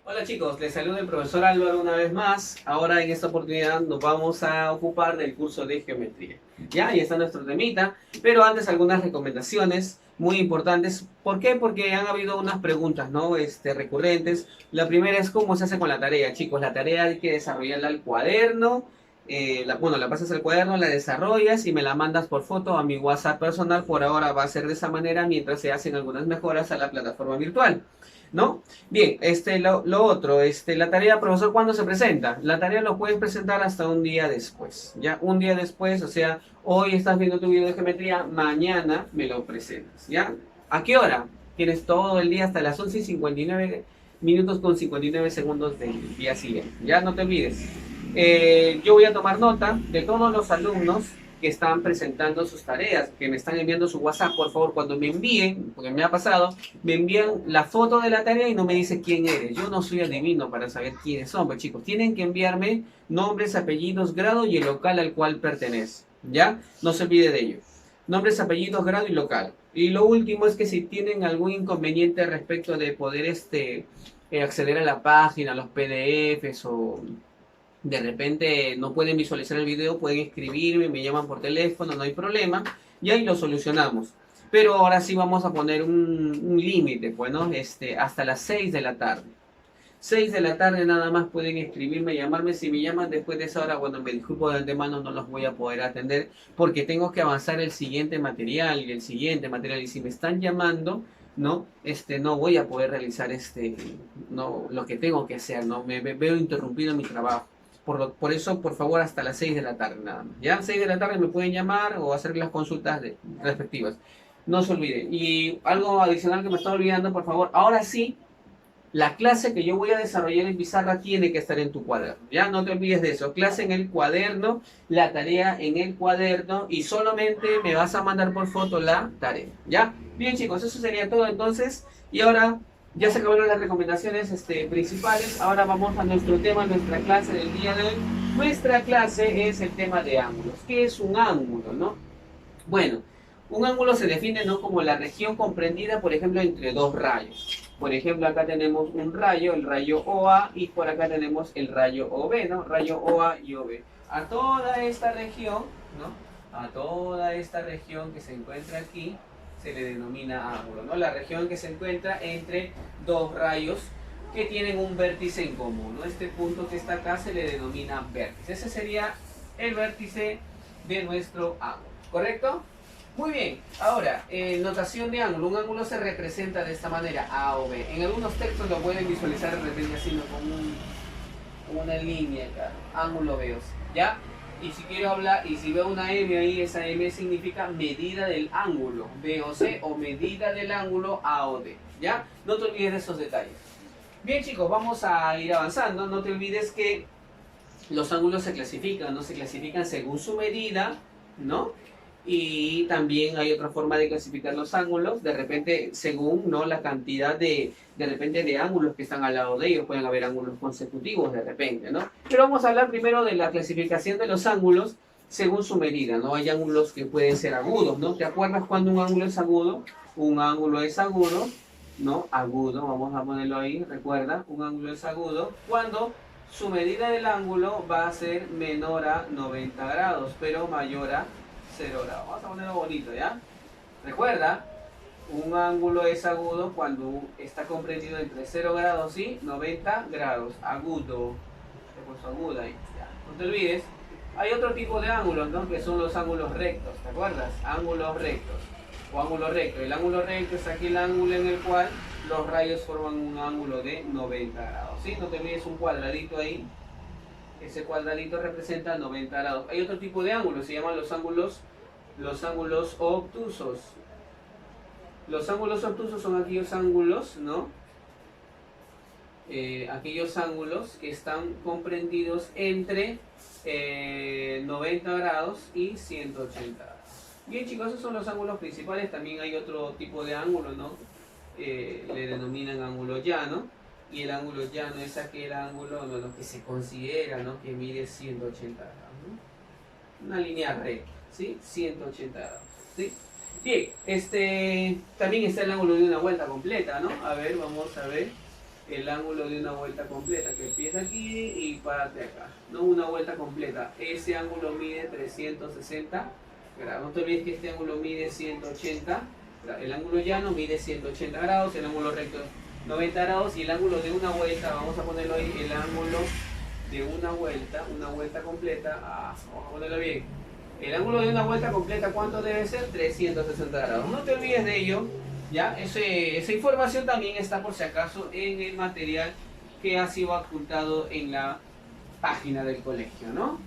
Hola chicos, les saluda el profesor Álvaro una vez más. Ahora en esta oportunidad nos vamos a ocupar del curso de geometría. Ya, ahí está nuestro temita, pero antes algunas recomendaciones muy importantes. ¿Por qué? Porque han habido unas preguntas, ¿no? Recurrentes. La primera es cómo se hace con la tarea, chicos. La tarea hay que desarrollarla al cuaderno. La pasas al cuaderno, la desarrollas y me la mandas por foto a mi WhatsApp personal. Por ahora va a ser de esa manera mientras se hacen algunas mejoras a la plataforma virtual, ¿no? Bien, lo otro, la tarea, profesor, ¿cuándo se presenta? La tarea lo puedes presentar hasta un día después, ¿ya? Un día después, o sea, hoy estás viendo tu video de geometría, mañana me lo presentas, ¿ya? ¿A qué hora? Tienes todo el día hasta las 11:59 minutos con 59 segundos del día siguiente, ¿ya? No te olvides. Yo voy a tomar nota de todos los alumnos que están presentando sus tareas, que me están enviando su WhatsApp. Por favor, cuando me envíen, porque me ha pasado, me envían la foto de la tarea y no me dice quién eres. Yo no soy adivino para saber quiénes son, pues chicos, tienen que enviarme nombres, apellidos, grado y el local al cual pertenece, ¿ya? No se olvide de ello. Nombres, apellidos, grado y local. Y lo último es que si tienen algún inconveniente respecto de poder acceder a la página, a los PDFs o de repente no pueden visualizar el video, pueden escribirme, me llaman por teléfono, no hay problema, y ahí lo solucionamos. Pero ahora sí vamos a poner un límite, bueno, hasta las 6 de la tarde. 6 de la tarde nada más pueden escribirme, llamarme. Si me llaman después de esa hora, bueno, me disculpo de antemano, no los voy a poder atender porque tengo que avanzar el siguiente material y el siguiente material. Y si me están llamando, no, no voy a poder realizar no, lo que tengo que hacer, no, me veo interrumpido en mi trabajo. Por eso, por favor, hasta las 6 de la tarde nada más. Ya, 6 de la tarde me pueden llamar o hacer las consultas respectivas. No se olvide. Y algo adicional que me estoy olvidando, por favor, ahora sí, la clase que yo voy a desarrollar en pizarra tiene que estar en tu cuaderno. Ya, no te olvides de eso. Clase en el cuaderno, la tarea en el cuaderno y solamente me vas a mandar por foto la tarea. ¿Ya? Bien, chicos, eso sería todo entonces. Y ahora ya se acabaron las recomendaciones principales. Ahora vamos a nuestro tema, nuestra clase del día de hoy. Nuestra clase es el tema de ángulos. ¿Qué es un ángulo, no? Bueno, un ángulo se define, ¿no?, como la región comprendida, por ejemplo, entre dos rayos. Por ejemplo, acá tenemos un rayo, el rayo OA, y por acá tenemos el rayo OB, ¿no? Rayo OA y OB. A toda esta región, ¿no? A toda esta región que se encuentra aquí, se le denomina ángulo, ¿no? La región que se encuentra entre dos rayos que tienen un vértice en común, ¿no? Este punto que está acá se le denomina vértice. Ese sería el vértice de nuestro ángulo, ¿correcto? Muy bien, ahora, notación de ángulo. Un ángulo se representa de esta manera, A o B. En algunos textos lo pueden visualizar de repente haciendo como una línea acá, ángulo B, ¿ya? Y si quiero hablar, y si veo una M ahí, esa M significa medida del ángulo, B o C, o medida del ángulo A o D, ¿ya? No te olvides de esos detalles. Bien, chicos, vamos a ir avanzando. No te olvides que los ángulos se clasifican, ¿no? Se clasifican según su medida, ¿no? Y también hay otra forma de clasificar los ángulos, de repente según, ¿no?, la cantidad de repente de ángulos que están al lado de ellos. Pueden haber ángulos consecutivos de repente, ¿no? Pero vamos a hablar primero de la clasificación de los ángulos según su medida, ¿no? Hay ángulos que pueden ser agudos, ¿no? ¿Te acuerdas cuando un ángulo es agudo? Un ángulo es agudo, ¿no? Agudo, vamos a ponerlo ahí, recuerda, un ángulo es agudo cuando su medida del ángulo va a ser menor a 90 grados, pero mayor a 0 grados. Vamos a ponerlo bonito, ¿ya? Recuerda, un ángulo es agudo cuando está comprendido entre 0 grados y 90 grados. Agudo. He puesto aguda ahí, ya. No te olvides. Hay otro tipo de ángulos, ¿no?, que son los ángulos rectos, ¿te acuerdas? Ángulos rectos o ángulo recto. El ángulo recto es aquel ángulo en el cual los rayos forman un ángulo de 90 grados, ¿sí? No te olvides un cuadradito ahí. Ese cuadradito representa 90 grados. Hay otro tipo de ángulos, se llaman los ángulos obtusos. Los ángulos obtusos son aquellos ángulos, ¿no? Aquellos ángulos que están comprendidos entre 90 grados y 180 grados. Bien, chicos, esos son los ángulos principales. También hay otro tipo de ángulo, ¿no? Le denominan ángulo llano. Y el ángulo llano es aquel ángulo, ¿no?, lo que se considera, ¿no?, que mide 180 grados, ¿no? Una línea recta, ¿sí? 180 grados, ¿sí? Bien, también está el ángulo de una vuelta completa, ¿no? A ver, vamos a ver. el ángulo de una vuelta completa, que empieza aquí y parte acá, no una vuelta completa. Ese ángulo mide 360 grados. No te olvides que este ángulo mide 180, el ángulo llano mide 180 grados, el ángulo recto 90 grados y el ángulo de una vuelta, vamos a ponerlo ahí, el ángulo de una vuelta completa, vamos a ponerlo bien. El ángulo de una vuelta completa, ¿cuánto debe ser? 360 grados. No te olvides de ello. ¿Ya? Esa información también está por si acaso en el material que ha sido adjuntado en la página del colegio, ¿no?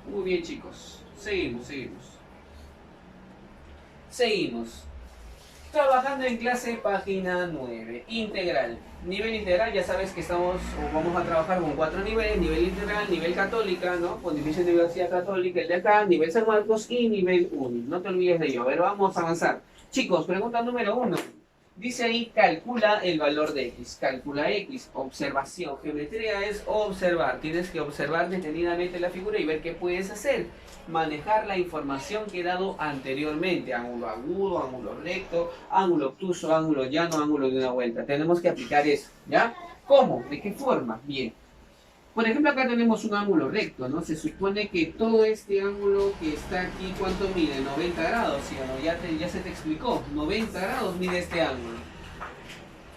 Muy bien, chicos. Seguimos. Trabajando en clase, página 9. Integral. Nivel integral, ya sabes que vamos a trabajar con 4 niveles. Nivel integral, nivel católica, ¿no? Pontificia Universidad Católica, el de acá, nivel San Marcos y nivel UNI. No te olvides de ello. A ver, vamos a avanzar. Chicos, pregunta número 1. Dice ahí, calcula el valor de x. Calcula x. Observación. Geometría es observar. Tienes que observar detenidamente la figura y ver qué puedes hacer. Manejar la información que he dado anteriormente. Ángulo agudo, ángulo recto, ángulo obtuso, ángulo llano, ángulo de una vuelta. Tenemos que aplicar eso, ¿ya? ¿Cómo? ¿De qué forma? Bien. Por ejemplo, acá tenemos un ángulo recto, ¿no? Se supone que todo este ángulo que está aquí, ¿cuánto mide? 90 grados, ¿sí o no? Ya se te explicó. 90 grados mide este ángulo.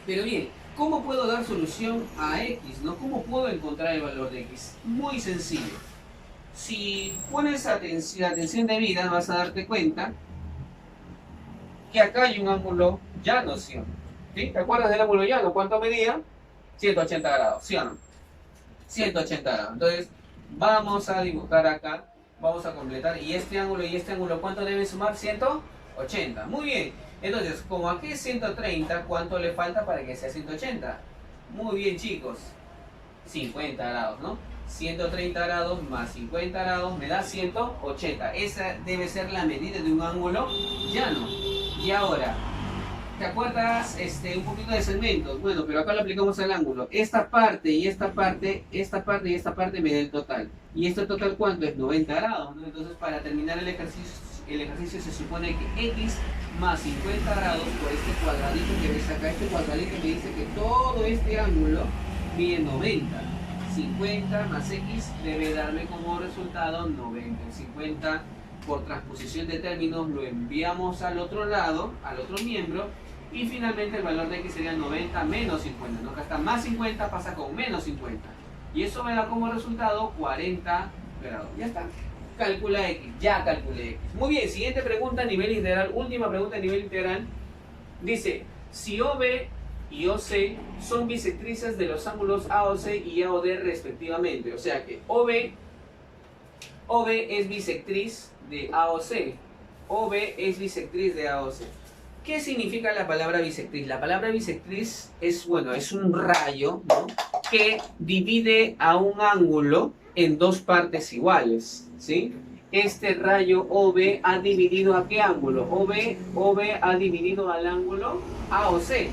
Pero bien, ¿cómo puedo dar solución a x, no? ¿Cómo puedo encontrar el valor de x? Muy sencillo. Si pones atención debida, vas a darte cuenta que acá hay un ángulo llano, ¿sí o no? ¿Sí? ¿Te acuerdas del ángulo llano? ¿Cuánto medía? 180 grados, ¿sí o no? 180 grados. Entonces, vamos a dibujar acá, vamos a completar. Y este ángulo, ¿cuánto deben sumar? 180. Muy bien. Entonces, como aquí es 130, ¿cuánto le falta para que sea 180? Muy bien, chicos. 50 grados, ¿no? 130 grados más 50 grados me da 180. Esa debe ser la medida de un ángulo llano. Y ahora, ¿te acuerdas un poquito de segmentos? Bueno, pero acá lo aplicamos al ángulo. Esta parte y esta parte y esta parte me da el total. ¿Y este total cuánto es? 90 grados, ¿no? Entonces, para terminar el ejercicio se supone que x más 50 grados por este cuadradito que ves acá. Este cuadradito me dice que todo este ángulo mide 90. 50 más x debe darme como resultado 90. 50 por transposición de términos lo enviamos al otro lado, al otro miembro, y finalmente el valor de x sería 90 menos 50. ¿No? Acá está más 50, pasa con menos 50. Y eso me da como resultado 40 grados. Ya está. Calcula x. Ya calculé x. Muy bien, siguiente pregunta a nivel integral. Última pregunta a nivel integral. Dice, si OB y OC son bisectrices de los ángulos AOC y AOD respectivamente. O sea que OB es bisectriz de AOC. OB es bisectriz de AOC. ¿Qué significa la palabra bisectriz? La palabra bisectriz es, bueno, es un rayo, ¿no?, que divide a un ángulo en dos partes iguales, ¿sí? Este rayo OB ha dividido ¿a qué ángulo? OB ha dividido al ángulo AOC.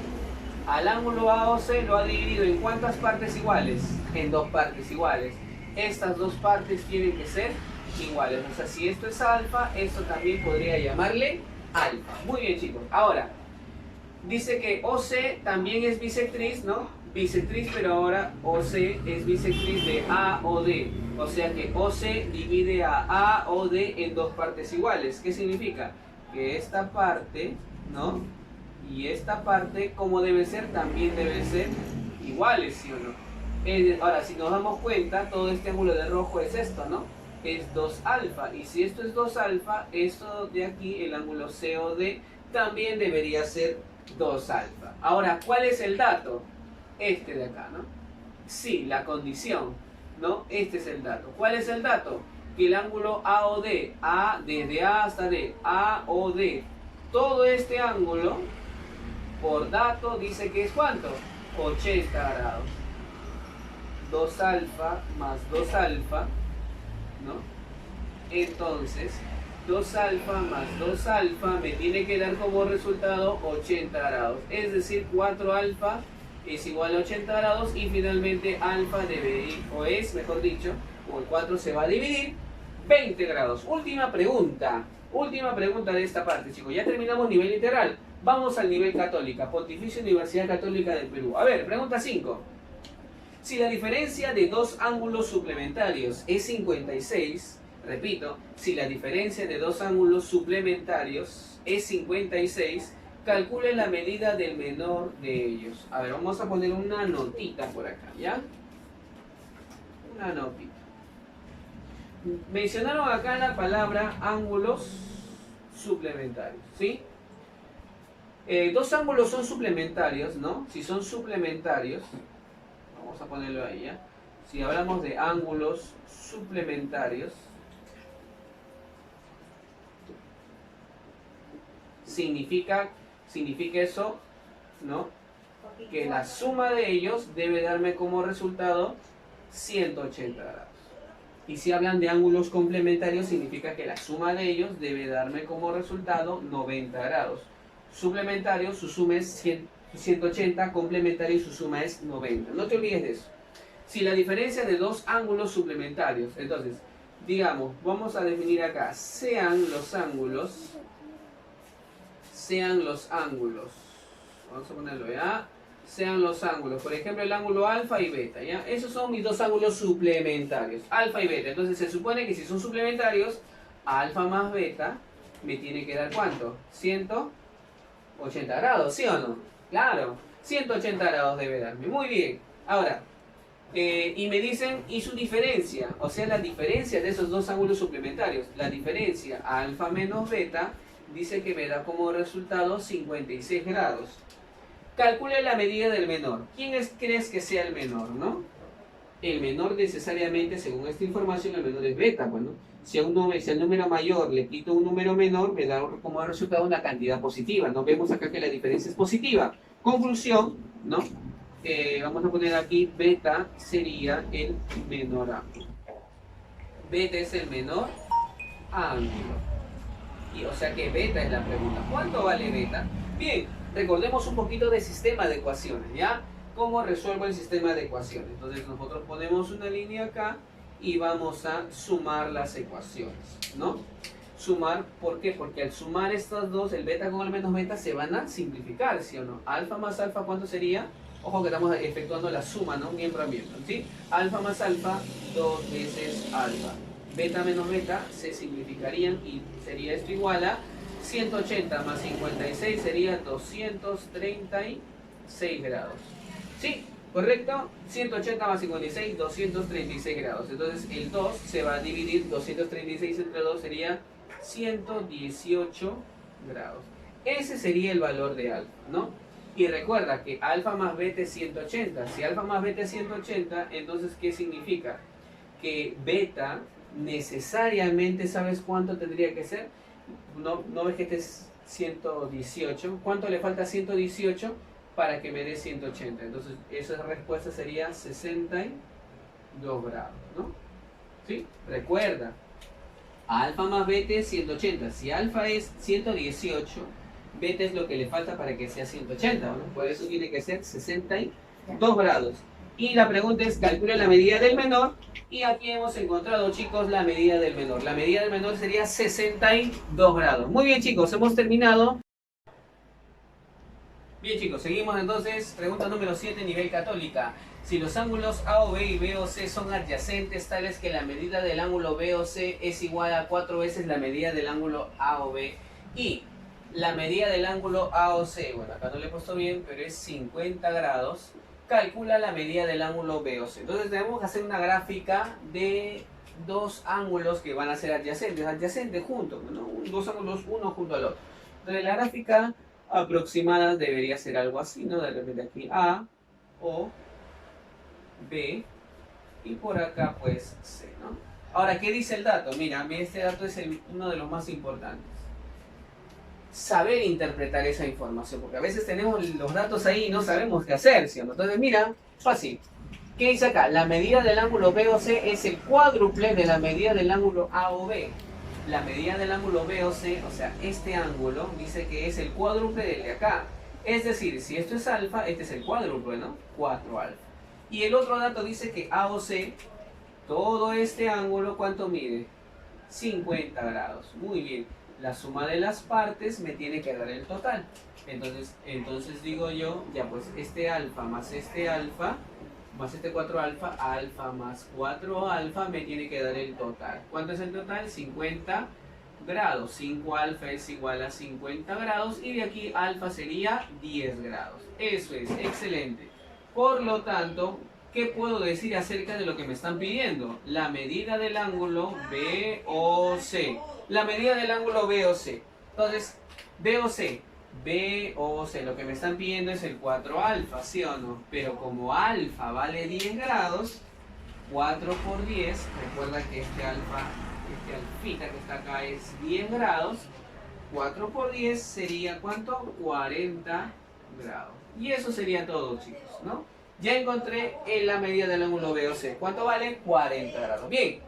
Al ángulo AOC lo ha dividido ¿en cuántas partes iguales? En dos partes iguales. Estas dos partes tienen que ser iguales. O sea, si esto es alfa, esto también podría llamarle alfa. Muy bien, chicos. Ahora, dice que OC también es bisectriz, ¿no? Bisectriz, pero ahora OC es bisectriz de AOD. O sea que OC divide a AOD en dos partes iguales. ¿Qué significa? Que esta parte, ¿no?, y esta parte, ¿cómo debe ser? También deben ser iguales, ¿sí o no? Ahora, si nos damos cuenta, todo este ángulo de rojo es esto, ¿no? Es 2 alfa. Y si esto es 2 alfa, esto de aquí, el ángulo COD, también debería ser 2 alfa. Ahora, ¿cuál es el dato? Este de acá, ¿no? Sí, la condición, ¿no? Este es el dato. ¿Cuál es el dato? Que el ángulo AOD, desde A hasta D, AOD, todo este ángulo, por dato, dice que es ¿cuánto? 80 grados. 2 alfa más 2 alfa, ¿no? Entonces, 2 alfa más 2 alfa me tiene que dar como resultado 80 grados. Es decir, 4 alfa es igual a 80 grados y finalmente alfa debe ir, o es, mejor dicho, como el 4 se va a dividir, 20 grados. Última pregunta de esta parte, chicos. Ya terminamos nivel integral. Vamos al nivel católica, Pontificia Universidad Católica del Perú. A ver, pregunta 5. Si la diferencia de dos ángulos suplementarios es 56, repito, si la diferencia de dos ángulos suplementarios es 56, calcule la medida del menor de ellos. A ver, vamos a poner una notita por acá, ¿ya? Una notita. Mencionaron acá la palabra ángulos suplementarios, ¿sí? Dos ángulos son suplementarios, ¿no? Si son suplementarios, vamos a ponerlo ahí, ¿ya? Si hablamos de ángulos suplementarios, significa eso, ¿no? Que la suma de ellos debe darme como resultado 180 grados. Y si hablan de ángulos complementarios, significa que la suma de ellos debe darme como resultado 90 grados. Suplementario, su suma es 180, complementario, su suma es 90. No te olvides de eso. Si la diferencia de dos ángulos suplementarios, entonces, digamos, vamos a definir acá, sean los ángulos, vamos a ponerlo ya, sean los ángulos, por ejemplo el ángulo alfa y beta, ¿ya? Esos son mis dos ángulos suplementarios, alfa y beta. Entonces se supone que si son suplementarios, alfa más beta me tiene que dar ¿cuánto? 180 grados, ¿sí o no? Claro, 180 grados debe darme. Muy bien. Ahora, y me dicen, y su diferencia, o sea, la diferencia de esos dos ángulos suplementarios, la diferencia alfa menos beta, dice que me da como resultado 56 grados. Calcule la medida del menor. ¿Quién crees que sea el menor, no? El menor necesariamente, según esta información, el menor es beta, bueno. Si al número mayor le quito un número menor, me da como resultado una cantidad positiva. ¿No? Vemos acá que la diferencia es positiva. Conclusión, ¿no? Vamos a poner aquí, beta sería el menor ángulo. Beta es el menor ángulo. Y, o sea que beta es la pregunta. ¿Cuánto vale beta? Bien, recordemos un poquito del sistema de ecuaciones, ¿ya? ¿Cómo resuelvo el sistema de ecuaciones? Entonces nosotros ponemos una línea acá y vamos a sumar las ecuaciones, ¿no? Sumar, ¿por qué? Porque al sumar estas dos, el beta con el menos beta, se van a simplificar, ¿sí o no? Alfa más alfa, ¿cuánto sería? Ojo que estamos efectuando la suma, ¿no? Miembro a miembro, ¿sí? Alfa más alfa, 2 veces alfa. Beta menos beta se simplificarían y sería esto igual a 180 más 56 sería 236 grados. ¿Sí? ¿Correcto? 180 más 56, 236 grados. Entonces el 2 se va a dividir, 236 entre 2 sería 118 grados. Ese sería el valor de alfa, ¿no? Y recuerda que alfa más beta es 180. Si alfa más beta es 180, entonces ¿qué significa? Que beta necesariamente, ¿sabes cuánto tendría que ser? ¿No ves que este es 118? ¿Cuánto le falta a 118 para que me dé 180? Entonces esa respuesta sería 62 grados, ¿no? ¿Sí? Recuerda, alfa más beta es 180. Si alfa es 118, beta es lo que le falta para que sea 180, ¿no? Por eso tiene que ser 62 grados. Y la pregunta es, calcula la medida del menor. Y aquí hemos encontrado, chicos, la medida del menor. La medida del menor sería 62 grados. Muy bien, chicos, hemos terminado. Bien, chicos, seguimos entonces. Pregunta número 7, nivel católica. Si los ángulos AOB y BOC son adyacentes, tales que la medida del ángulo BOC es igual a 4 veces la medida del ángulo AOB y la medida del ángulo AOC, bueno, acá no le he puesto bien, pero es 50 grados, calcula la medida del ángulo BOC. Entonces tenemos que hacer una gráfica de dos ángulos que van a ser adyacentes juntos, ¿no? Dos ángulos uno junto al otro. Entonces la gráfica aproximada debería ser algo así, ¿no? De repente aquí A, O, B y por acá pues C, ¿no? Ahora, ¿qué dice el dato? Mira, este dato es uno de los más importantes. Saber interpretar esa información, porque a veces tenemos los datos ahí y no sabemos qué hacer, ¿sí? Entonces, mira, fácil. ¿Qué dice acá? La medida del ángulo BOC es el cuádruple de la medida del ángulo AOB. La medida del ángulo BOC, o sea, este ángulo, dice que es el cuádruple del de acá. Es decir, si esto es alfa, este es el cuádruple, ¿no? 4 alfa. Y el otro dato dice que AOC, todo este ángulo, ¿cuánto mide? 50 grados. Muy bien. La suma de las partes me tiene que dar el total. Entonces digo yo, ya pues este alfa más este 4 alfa, alfa más 4 alfa me tiene que dar el total. ¿Cuánto es el total? 50 grados. 5 alfa es igual a 50 grados y de aquí alfa sería 10 grados. Eso es, excelente. Por lo tanto, ¿qué puedo decir acerca de lo que me están pidiendo? La medida del ángulo BOC. La medida del ángulo BOC. Entonces, BOC, lo que me están pidiendo es el 4 alfa, ¿sí o no? Pero como alfa vale 10 grados, 4 por 10, recuerda que este alfita que está acá es 10 grados, 4 por 10 sería ¿cuánto? 40 grados. Y eso sería todo, chicos, ¿no? Ya encontré la medida del ángulo BOC. ¿Cuánto vale? 40 grados. Bien,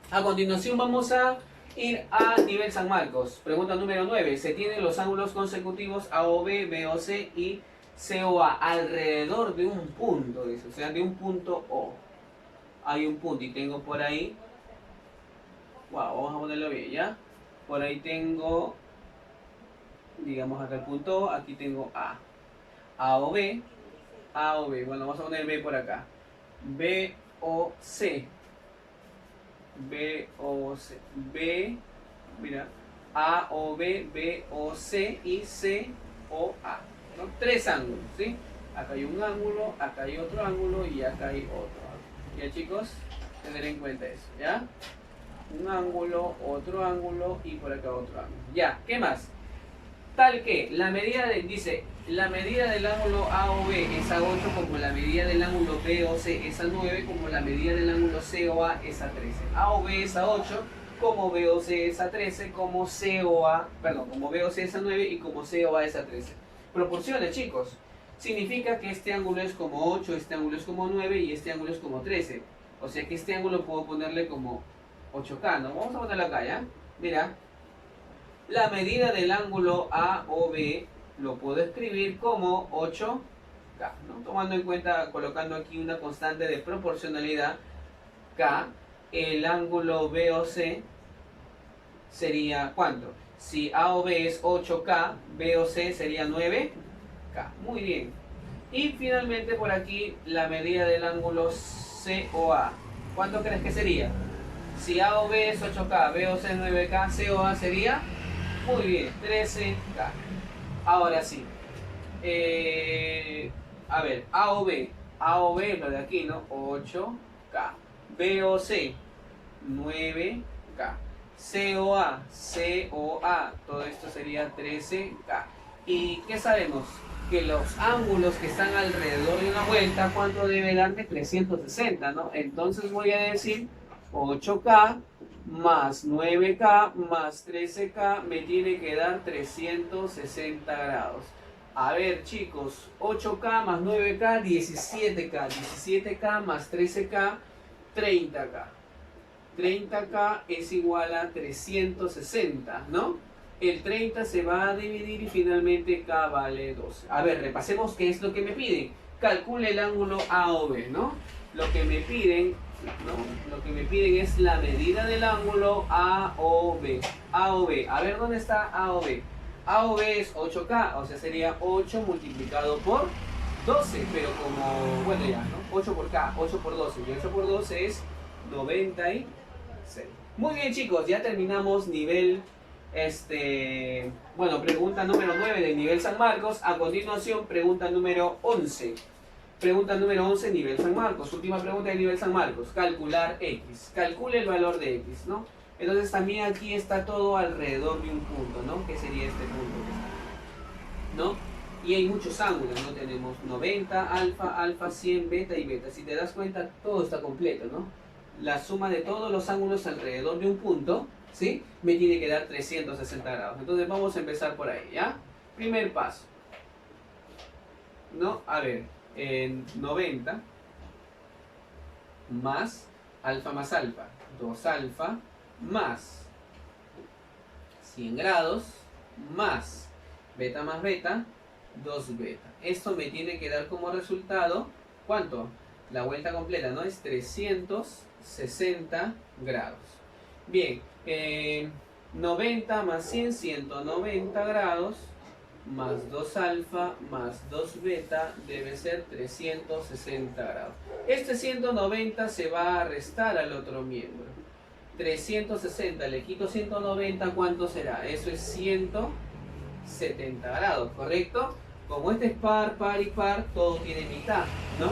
a continuación vamos a ir a nivel San Marcos. Pregunta número 9. Se tienen los ángulos consecutivos AOB, BOC y COA alrededor de un punto, dice, o sea, de un punto O. Hay un punto y tengo por ahí, wow, vamos a ponerlo bien, ¿ya? Por ahí tengo, digamos acá el punto O, aquí tengo A. AOB, bueno, vamos a poner B por acá. BOC. Mira, AOB, BOC y COA, ¿no? Tres ángulos, ¿sí? Acá hay un ángulo, acá hay otro ángulo y acá hay otro ángulo. ¿Ya, chicos? Tener en cuenta eso, ¿ya? Un ángulo, otro ángulo y por acá otro ángulo. Ya, ¿qué más? Tal que la medida la medida del ángulo AOB es a 8, como la medida del ángulo BOC es a 9, como la medida del ángulo COA es a 13. AOB es a 8, como BOC es a 13, como BOC es a 9 y como COA es a 13. Proporciones, chicos. Significa que este ángulo es como 8, este ángulo es como 9 y este ángulo es como 13. O sea que este ángulo puedo ponerle como 8K, ¿no? Vamos a ponerlo acá, ¿ya? Mira. La medida del ángulo AOB lo puedo escribir como 8K, ¿no? Tomando en cuenta, colocando aquí una constante de proporcionalidad K, el ángulo BOC sería ¿cuánto? Si AOB es 8K, BOC sería 9K. Muy bien. Y finalmente por aquí la medida del ángulo COA. ¿Cuánto crees que sería? Si AOB es 8K, BOC es 9K, COA sería... Muy bien, 13K. Ahora sí. A ver, AOB, lo de aquí, ¿no? 8K. BOC, 9K. COA, todo esto sería 13K. ¿Y qué sabemos? Que los ángulos que están alrededor de una vuelta, ¿cuánto debe darme? 360, ¿no? Entonces voy a decir 8K más 9K más 13K me tiene que dar 360 grados. A ver, chicos, 8K más 9K, 17K. 17K más 13K, 30K. 30K es igual a 360, ¿no? El 30 se va a dividir y finalmente K vale 12. A ver, repasemos qué es lo que me piden. Calcule el ángulo AOB, ¿no? Lo que me piden es la medida del ángulo AOB. A ver, ¿dónde está AOB? AOB es 8K, o sea, sería 8 multiplicado por 12, pero como, bueno ya, ¿no? 8 por K, 8 por 12, y 8 por 12 es 96. Muy bien, chicos, ya terminamos nivel, pregunta número 9 del nivel San Marcos. A continuación, pregunta número 11. Pregunta número 11, nivel San Marcos. Última pregunta de nivel San Marcos. Calcular X. Calcule el valor de X, ¿no? Entonces también aquí está todo alrededor de un punto, ¿no? Que sería este punto que está, ¿no? Y hay muchos ángulos, ¿no? Tenemos 90, alfa, 100, beta y beta. Si te das cuenta, todo está completo, ¿no? La suma de todos los ángulos alrededor de un punto, ¿sí? Me tiene que dar 360 grados. Entonces vamos a empezar por ahí, ¿ya? Primer paso, ¿no? A ver, en 90 más alfa, 2 alfa, más 100 grados, más beta, 2 beta. Esto me tiene que dar como resultado, ¿cuánto? La vuelta completa, ¿no? Es 360 grados. Bien, 90 más 100, 190 grados, más 2 alfa más 2 beta debe ser 360 grados. Este 190 se va a restar al otro miembro. 360 le quito 190, ¿cuánto será? Eso es 170 grados, ¿correcto? Como este es par, par y par, todo tiene mitad, ¿no?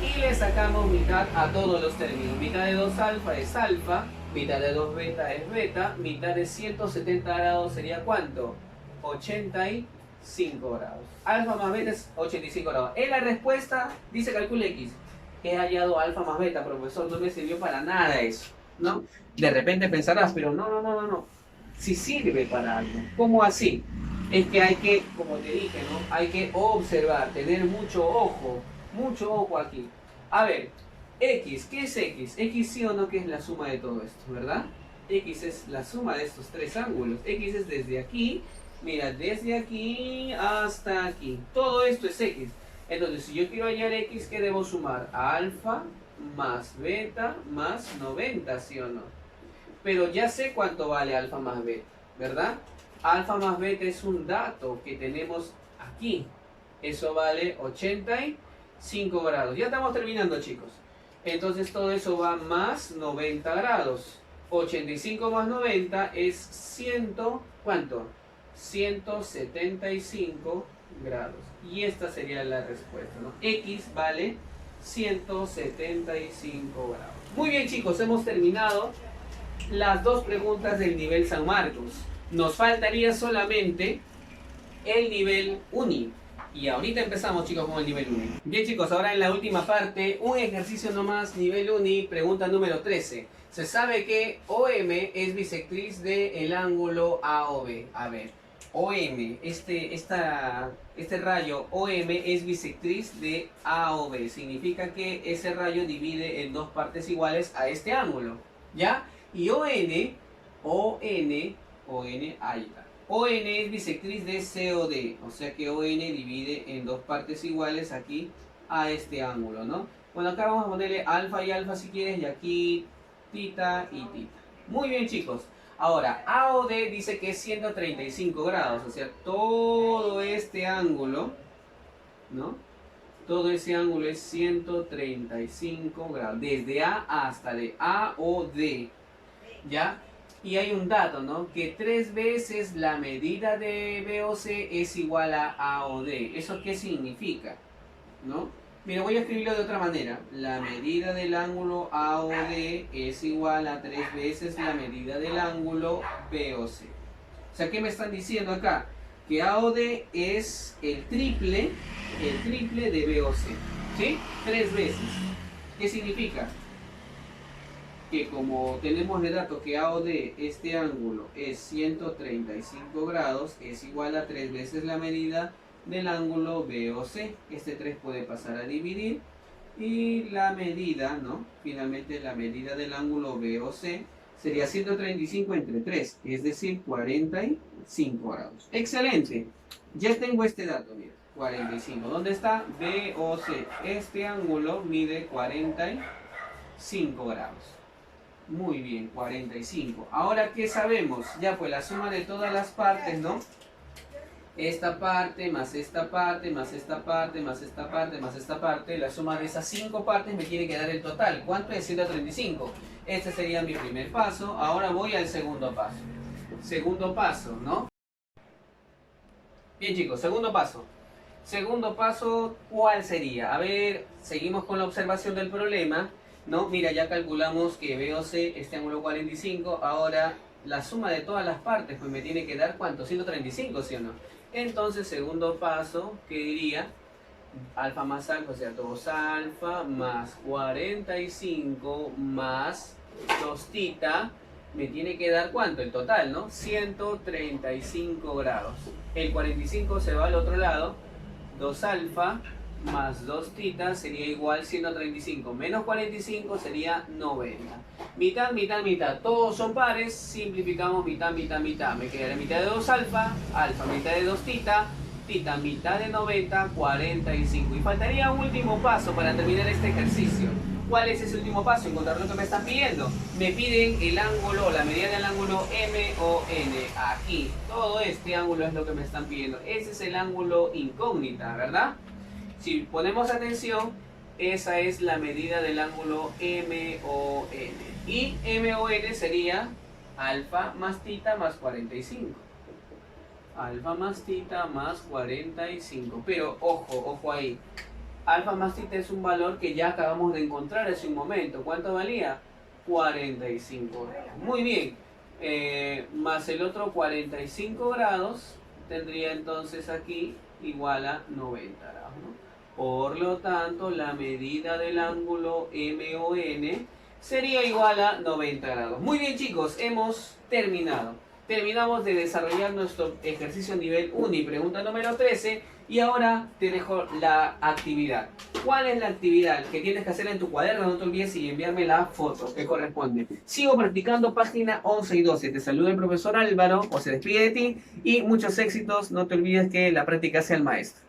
Y le sacamos mitad a todos los términos. Mitad de 2 alfa es alfa, mitad de 2 beta es beta, mitad de 170 grados sería ¿cuánto? 85 grados. Alfa más beta es 85 grados. En la respuesta dice calcula X. He hallado alfa más beta, profesor, no me sirvió para nada eso, ¿no? De repente pensarás, pero no. Si sirve para algo. ¿Cómo así? Es que hay que, como te dije, ¿no? Hay que observar, tener mucho ojo aquí. A ver, X, ¿qué es X? X sí o no, que es la suma de todo esto, ¿verdad? X es la suma de estos tres ángulos. X es desde aquí, mira, desde aquí hasta aquí. Todo esto es X. Entonces, si yo quiero hallar X, ¿qué debo sumar? Alfa más beta más 90, ¿sí o no? Pero ya sé cuánto vale alfa más beta, ¿verdad? Alfa más beta es un dato que tenemos aquí. Eso vale 85 grados. Ya estamos terminando, chicos. Entonces todo eso va más 90 grados. 85 más 90 es 100, ¿cuánto? 175 grados. Y esta sería la respuesta, ¿no? X vale 175 grados. Muy bien, chicos, hemos terminado las dos preguntas del nivel San Marcos. Nos faltaría solamente el nivel Uni. Y ahorita empezamos, chicos, con el nivel Uni. Bien, chicos, ahora en la última parte, un ejercicio nomás, nivel Uni, pregunta número 13. Se sabe que OM es bisectriz del ángulo AOB. A ver, OM, este rayo OM es bisectriz de AOB. Significa que ese rayo divide en dos partes iguales a este ángulo, ¿ya? Y ON, ahí está. ON es bisectriz de COD, o sea que ON divide en dos partes iguales aquí a este ángulo, ¿no? Bueno, acá vamos a ponerle alfa y alfa si quieres, y aquí tita y tita. Muy bien, chicos. Ahora, AOD dice que es 135 grados, o sea, todo este ángulo, ¿no? Todo ese ángulo es 135 grados, desde A hasta de AOD, ¿ya? Y hay un dato, ¿no? Que 3 veces la medida de BOC es igual a AOD. ¿Eso qué significa? ¿No? Mira, voy a escribirlo de otra manera. La medida del ángulo AOD es igual a 3 veces la medida del ángulo BOC. O sea, ¿qué me están diciendo acá? Que AOD es el triple de BOC. ¿Sí? 3 veces. ¿Qué significa? Que como tenemos de dato que AOD, este ángulo es 135 grados, es igual a 3 veces la medida del ángulo BOC. Este 3 puede pasar a dividir y la medida, ¿no? Finalmente la medida del ángulo BOC sería 135 entre 3, es decir, 45 grados. ¡Excelente! Ya tengo este dato, mira, 45. ¿Dónde está? BOC. Este ángulo mide 45 grados. Muy bien, 45. Ahora, ¿qué sabemos? Ya, pues la suma de todas las partes, ¿no? Esta parte, más esta parte, más esta parte, más esta parte, más esta parte. La suma de esas 5 partes me tiene que dar el total. ¿Cuánto es 135? Este sería mi primer paso. Ahora voy al segundo paso. Segundo paso, ¿no? Bien, chicos, segundo paso. Segundo paso, ¿cuál sería? A ver, seguimos con la observación del problema. No, mira, ya calculamos que BOC, este ángulo 45, ahora la suma de todas las partes, pues me tiene que dar ¿cuánto? 135, ¿sí o no? Entonces, segundo paso, ¿qué diría? Alfa más alfa, o sea, 2 alfa más 45 más 2 tita, me tiene que dar ¿cuánto? El total, ¿no? 135 grados. El 45 se va al otro lado, 2 alfa más 2 tita sería igual 135 menos 45 sería 90. Mitad, mitad, mitad. Todos son pares, simplificamos mitad, mitad, mitad. Me quedará mitad de 2 alfa, alfa mitad de 2 tita, tita mitad de 90, 45. Y faltaría un último paso para terminar este ejercicio. ¿Cuál es ese último paso? Encontrar lo que me están pidiendo. Me piden el ángulo, la medida del ángulo MON. Aquí, todo este ángulo es lo que me están pidiendo. Ese es el ángulo incógnita, ¿verdad? Si ponemos atención, esa es la medida del ángulo MON. Y MON sería alfa más tita más 45. Alfa más tita más 45. Pero ojo ahí. Alfa más tita es un valor que ya acabamos de encontrar hace un momento. ¿Cuánto valía? 45 grados. Muy bien. Más el otro 45 grados tendría entonces aquí igual a 90 grados, ¿no? Por lo tanto, la medida del ángulo MON sería igual a 90 grados. Muy bien, chicos, hemos terminado. Terminamos de desarrollar nuestro ejercicio nivel 1 y pregunta número 13. Y ahora te dejo la actividad. ¿Cuál es la actividad que tienes que hacer en tu cuaderno? No te olvides y enviarme la foto que corresponde. Sigo practicando página 11 y 12. Te saluda el profesor Álvaro, o se despide de ti. Y muchos éxitos. No te olvides que la práctica sea el maestro.